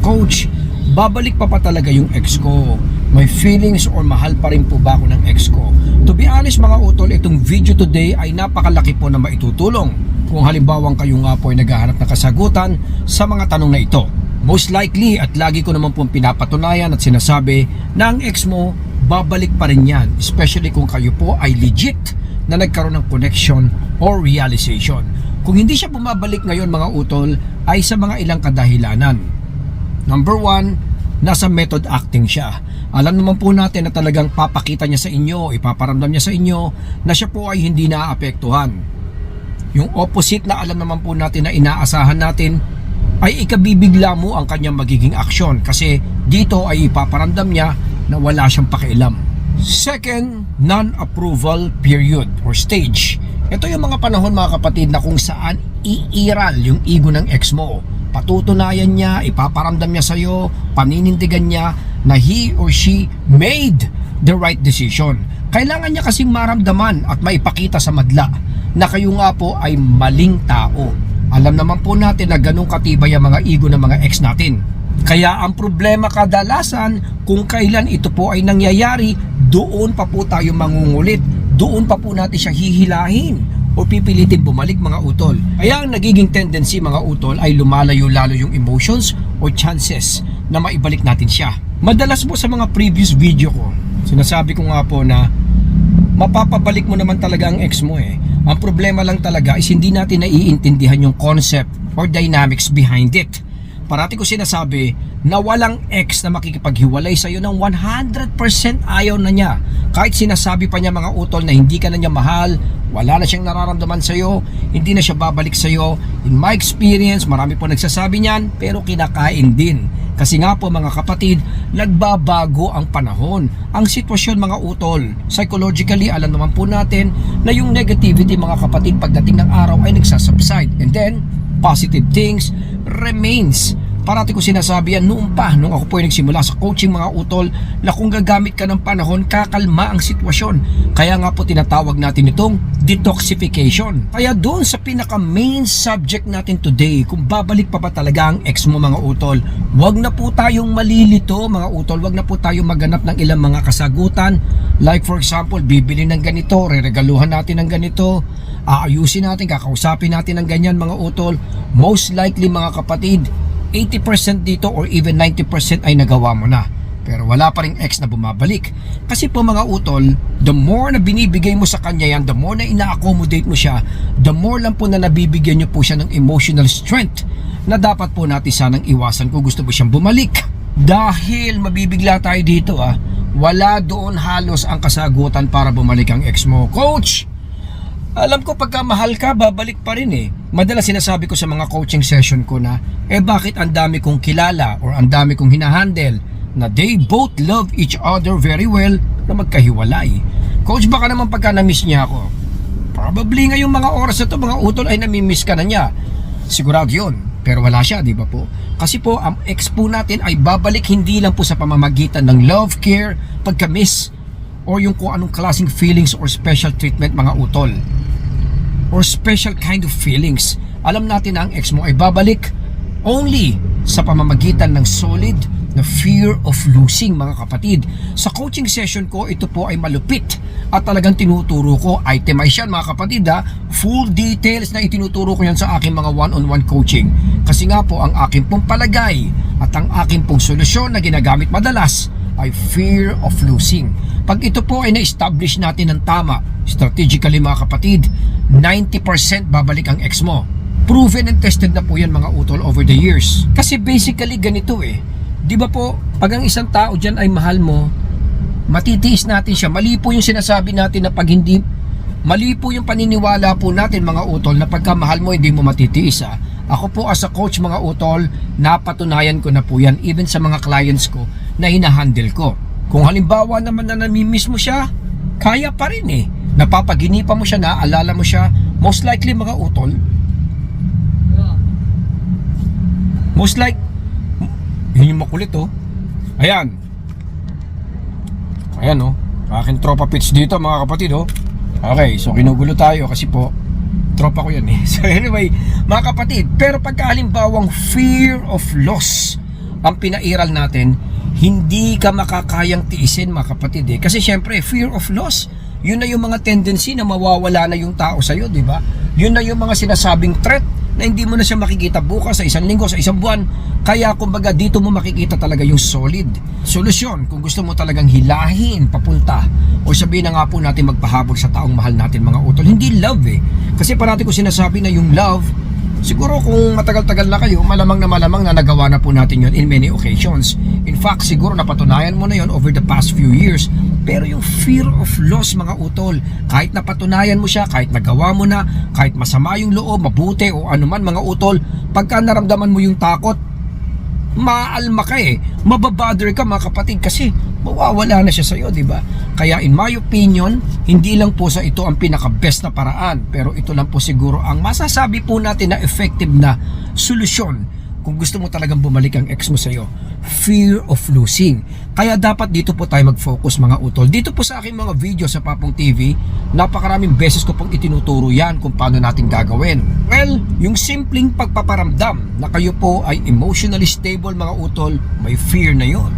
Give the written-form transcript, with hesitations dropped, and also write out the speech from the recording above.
Coach, babalik pa talaga yung ex ko? May feelings or mahal pa rin po ba ako ng ex ko? To be honest mga utol, itong video today ay napakalaki po na maitutulong kung halimbawang kayo nga po ay naghahanap ng kasagutan sa mga tanong na ito. Most likely at lagi ko naman pong pinapatunayan at sinasabi na ang ex mo babalik pa rin yan, especially kung kayo po ay legit na nagkaroon ng connection or realization. Kung hindi siya bumabalik ngayon mga utol ay sa mga ilang kadahilanan. Number 1, nasa method acting siya. Alam naman po natin na talagang papakita niya sa inyo, ipaparamdam niya sa inyo na siya po ay hindi naaapektuhan. Yung opposite na alam naman po natin na inaasahan natin ay ikabibigla mo ang kanyang magiging aksyon kasi dito ay ipaparamdam niya na wala siyang pakialam. Second, non-approval period or stage. Ito yung mga panahon mga kapatid na kung saan iiral yung ego ng ex mo. Patutunayan niya, ipaparamdam niya sa'yo, paninindigan niya na he or she made the right decision. Kailangan niya kasing maramdaman at maipakita sa madla na kayo nga po ay maling tao. Alam naman po natin na ganun katibay ang mga ego ng mga ex natin. Kaya ang problema kadalasan kung kailan ito po ay nangyayari, doon pa po tayo mangungulit. Doon pa po natin siya hihilahin o pipilitin bumalik mga utol. Kaya ang nagiging tendency mga utol ay lumalayo lalo yung emotions o chances na maibalik natin siya. Madalas po sa mga previous video ko, sinasabi ko nga po na mapapabalik mo naman talaga ang ex mo eh. Ang problema lang talaga is hindi natin naiintindihan yung concept or dynamics behind it. Parati ko sinasabi na walang ex na makikipaghiwalay sa iyo ng 100% ayaw na niya. Kahit sinasabi pa niya mga utol na hindi ka na niya mahal, wala na siyang nararamdaman sa iyo, hindi na siya babalik sa iyo. In my experience, marami po nagsasabi niyan pero kinakain din. Kasi nga po mga kapatid, nagbabago ang panahon, ang sitwasyon mga utol. Psychologically, alam naman po natin na yung negativity mga kapatid pagdating ng araw ay nagsasubside. And then, positive things remains. Parati ko sinasabi yan nung ako po ay nagsimula sa coaching mga utol na kung gagamit ka ng panahon, kakalma ang sitwasyon. Kaya nga po tinatawag natin itong detoxification. Kaya doon sa pinaka main subject natin today, kung babalik pa ba talaga ang ex mo mga utol, wag na po tayong malilito mga utol, wag na po tayong maganap ng ilang mga kasagutan. Like for example, bibili ng ganito, reregaluhan natin ng ganito, aayusin natin, kakausapin natin ng ganyan mga utol. Most likely mga kapatid, 80% dito or even 90% ay nagawa mo na. Pero wala pa ring ex na bumabalik. Kasi po mga utol, the more na binibigay mo sa kanya yan, the more na ina-accommodate mo siya, the more lang po na nabibigyan nyo po siya ng emotional strength na dapat po natin sanang iwasan kung gusto mo siyang bumalik. Dahil mabibigla tayo dito wala doon halos ang kasagutan para bumalik ang ex mo. Coach, alam ko pagka mahal ka, babalik pa rin eh. Madalas sinasabi ko sa mga coaching session ko na, bakit ang dami kong kilala or ang dami kong hinahandle na they both love each other very well na magkahiwalay. Coach, baka naman pagka na-miss niya ako. Probably ngayong mga oras na to mga utol ay nami-miss ka na niya. Sigurado yun. Pero wala siya, di ba po? Kasi po, ang ex po natin ay babalik hindi lang po sa pamamagitan ng love, care, pagka-miss, or yung kung anong klaseng feelings or special treatment mga utol. Or special kind of feelings. Alam natin na ang ex mo ay babalik only sa pamamagitan ng solid na fear of losing mga kapatid. Sa coaching session ko, ito po ay malupit at talagang tinuturo ko, itemize yan mga kapatid full details na itinuturo ko yan sa aking mga one-on-one coaching. Kasi nga po ang aking pong palagay at ang aking pong solusyon na ginagamit madalas ay fear of losing. Pag ito po ay na-establish natin ng tama, strategically mga kapatid, 90% babalik ang ex mo. Proven and tested na po yan mga utol over the years. Kasi basically ganito di ba po, pag ang isang tao dyan ay mahal mo, matitiis natin siya. Mali po yung sinasabi natin na pag hindi, mali po yung paniniwala po natin mga utol na pagka mahal mo hindi mo matitiis Ako po as a coach mga utol, napatunayan ko na po yan even sa mga clients ko na hinahandle ko. Kung halimbawa naman na namimiss mo siya, kaya pa rin napapaginipan mo siya, naaalala mo siya, most likely mga utol, most like, yun yung makulit ayan aking tropa pitch dito mga kapatid okay, so ginugulo tayo kasi po tropa ko yan So anyway mga kapatid, pero pagka halimbawang fear of loss ang pinairal natin, hindi ka makakayang tiisin mga kapatid Kasi syempre, fear of loss, yun na yung mga tendency na mawawala na yung tao sa'yo, di ba? Yun na yung mga sinasabing threat na hindi mo na siya makikita bukas, sa isang linggo, sa isang buwan. Kaya kumbaga dito mo makikita talaga yung solid solusyon kung gusto mo talagang hilahin papunta o sabihin na nga po natin magpahabol sa taong mahal natin mga utol. Hindi love Kasi parati ko sinasabi na yung love, siguro kung matagal-tagal na kayo, malamang na nagawa na po natin yun in many occasions. In fact, siguro napatunayan mo na yun over the past few years. Pero yung fear of loss mga utol, kahit napatunayan mo siya, kahit nagawa mo na, kahit masama yung loob, mabuti o anuman mga utol, pagka naramdaman mo yung takot, maalma ka mababother ka mga kapatid kasi mawawala na siya sa'yo, di ba? Kaya in my opinion, hindi lang po sa ito ang pinaka-best na paraan, pero ito lang po siguro ang masasabi po natin na effective na solusyon kung gusto mo talagang bumalik ang ex mo sa'yo. Fear of losing. Kaya dapat dito po tayo mag-focus mga utol. Dito po sa aking mga video sa Papong TV, napakaraming beses ko pong itinuturo yan kung paano natin gagawin. Well, yung simpleng pagpaparamdam na kayo po ay emotionally stable mga utol, may fear na yon.